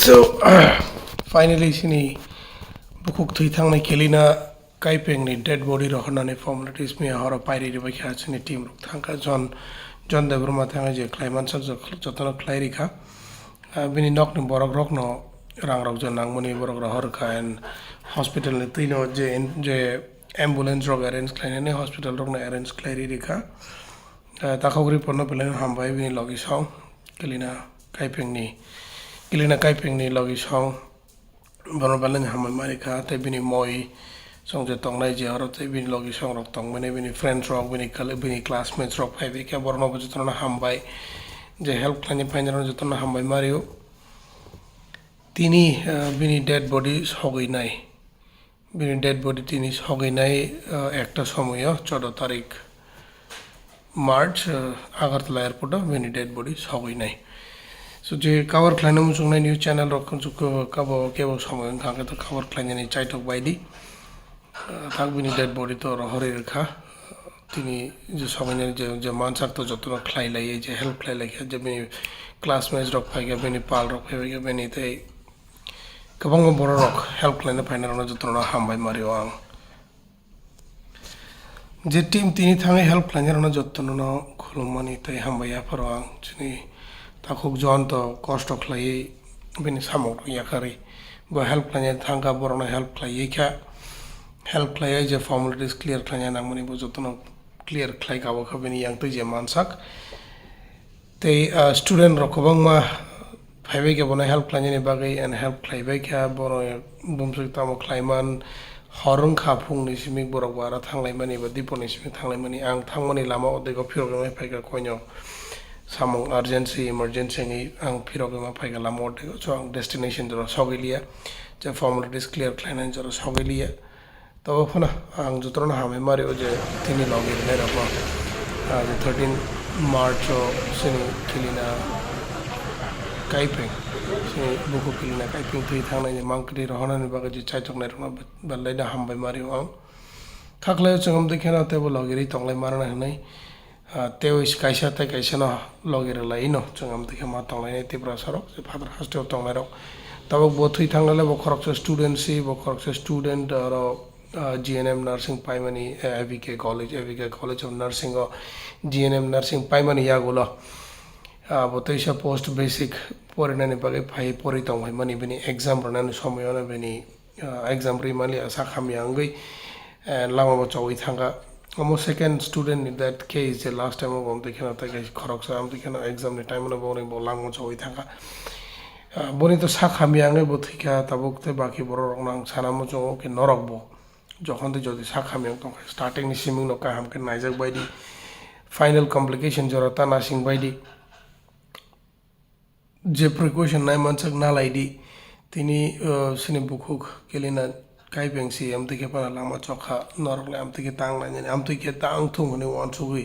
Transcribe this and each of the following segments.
So finally sini bwkhaktwi thangnai KILINA KAIPENG ni dead body rohonani formalities me horo pairi ri bakha sini team rok thangka John de Burma thanga je klaiman sak jotona klairi kha bini nok ni borok rok no rang rok jon nangmani borok ro hor kha and hospital ni tino je ambulance rok arrange klainani hospital rok na arrange klairi ri kha takhogri porno pelen hambai bini logi song KILINA KAIPENG ni logi song bono balan hamai mari kha te bini moi song je tongnai je horo te bini logi song rok tongmane bini friends rok bini classmates rok phai bika borno bujutona hambai je help klani phainaro jutona hambai mario tini bini dead body soginai bini dead body tini soginai একটা সময় 14 তারিখ March Agartala এয়ারপোর্টে bini dead body soginai so je cover khlainam sungnai news channel rok kabo kebo সময় khangke to cover khlainani chaitok baidi থাকবিনি dead body তো হরে রেখা তিনি যে সবাইনের যে মানসার তো যত খাই লাই যে হেল্প খাই লাই যে বেনি ক্লাসমেটস রক ফাইগা বেনি পাল রক ফাইগা বেনি তে গোবাং বড় রক হেল্প খাইনে ফাইনাল যত হামবাই মারিও আং যে টিম তিনি থাঙে হেল্প খাইনে যত খুলুমানি তাই হামবাই yapharo আং যিনি তাকুক জন তো কষ্ট খাই বেনি সামক ইয়াখারি বা হেল্প খাইনে থাঙ্গা বড় হেল্প খাই ইখা help klaya je formalities clear klanya nangmani bo jotono clear khlai kabo khabeni yang to je mansak te student rokobang ma phaibe ke bona help klanya ni bagai and help khlaibai kha bono bumsuk tamo khlaiman horung kha phung ni simik borok bara thanglai mani ba dipon ni simik thanglai mani ang thangmani lama odego phiroge mai phaiga koinyo samong emergency ngi ang phiroge ma phaiga lama odego so destination joro sogilia je formalities clear klanya joro sogilia तो फना आं जुतरना हामे मारे जे तिनी लगे ने रखो 13 मार्च सिनी KILINA KAIPENG सिनी बुको KILINA KAIPENग थि थांनाय मांकरि रहनानि बागे जे चाइचकनाय रखना बल्लायदा हामबाय मारे आं खाखलाय चंगम देखेना तेबो लगेरि तंगलाय मारना हनै तेव कायसा तै कायसा न लगेर लाइनो चंगम देखे मा तंगलाय तिप्रासरक जे फादर हस्टेल तंगलाय रक तबक बोथै थांनाले बखरक स्टूडेंट सी बखरक स्टूडेंट और GNM nursing paimani AVK college of nursing or GNM nursing paimani yagulo botaisha post basic porinani bage phai poritong bhai mani bini exam ranani somoyona bini exam rimali asa khami angai lama bo chawai thanga almost second student in that case the last time of dekhena ta khorok sa am dekhena exam ni time na boring bo lama chawai thanga boni to sa khami angai bothika tabukte baki borok nang sanamo jongo ke norok bo যখন তো যদি সাখামিং তো starting নি সিমিং নকা হামকে নাইজাক বাইদি final complication জরতা নাসিং বাইদি যে precaution নাই মানসাক না লাইদি তিনি সিনি বুকুক KILINA KAIPENG C M থেকে পানা লামা চখা নরকলে আম থেকে তাং নাই আম থেকে তাং থুং হনে ওয়ান সুগি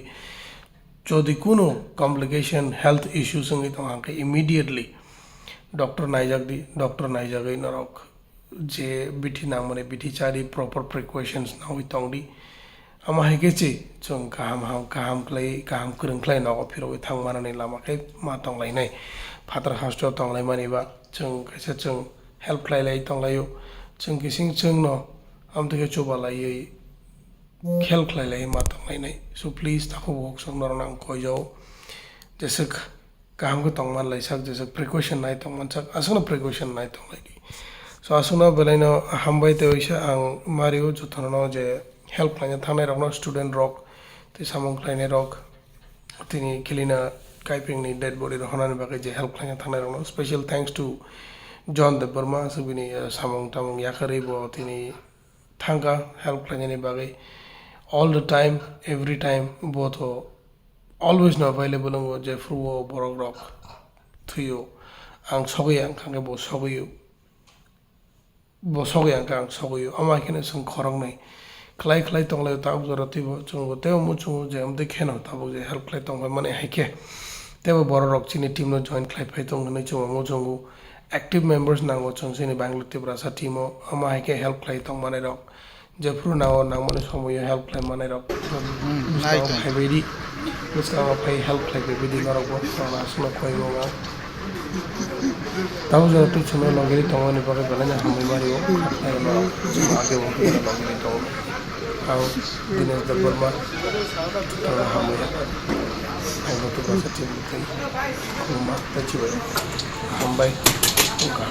যদি কোনো কমপ্লিকেশন হেলথ ইস্যু সঙ্গে তো হামকে ইমিডিয়েটলি ডক্টর নাইজাগই নরক যে বিটি নাম মানে বিটি চারি প্রপার প্রিকশনস না হই তংদি আমা হেকেছি চং কাহাম ক্রংখ্লাই না অফির ওই থাং মানানি লামাকে মা তংলাই নাই ফাদার হাস্টেল তংলাই মানিবা চং কাইসা চং হেল্প লাই তংলাইও চং কিসিং চং ন আম থেকে চোবালাই হেল্প লাই মা তংলাই নাই সো প্লিজ তাকো বক সং নরনাং কইজাও যেসে কাহাম কে তংমান লাইসাক যেসে প্রিকশন নাই তংমান সাক আসলে প্রিকশন নাই তংলাই so asuna belaino hambai te oisa ang mario juthono je help line thanai rokno student rok te samong line rok tini KILINA KAIPENG ni dead body rohonani bage je help line thanai rokno special thanks to John de Burma subini samong tamong Yakhwrai bo tini thanga help line ni bage all the time every time both always not available ngo je fruo borok rok thuyo ang sogi ang khange bo sogi বসগে আং সগয়ু আমা এখানে song খরং নাই ক্লাই তংলাই তাব জরতি চুঙ্গো তেও মু চুঙ্গো যে আম দেখে না তাব যে হেল্প ক্লাই তংলাই মানে হাইকে তেও বড় রক চিনি টিম নো জয়েন ক্লাই ফাই তং নাই চুঙ্গো মু চুঙ্গো অ্যাক্টিভ মেম্বার্স নাঙ্গো চং চিনি বাংলা তিপ্রাসা টিমো আমা হাইকে হেল্প ক্লাই তং মানে রক যে ফ্রু নাও নাং মানে সময় হেল্প ক্লাই মানে রক নাই হাইবেদি বুঝকা ফাই হেল্প ক্লাই বেদি নরক বসনা আসনা কইমো tahu jauh tu cuma lagi tongon ni pakai belanja hambai mario ayo no cuma ake waktu kita lagi tongon tahu dinas depan tongon hambai ayo tu bahasa tim itu rumah tercium hambai buka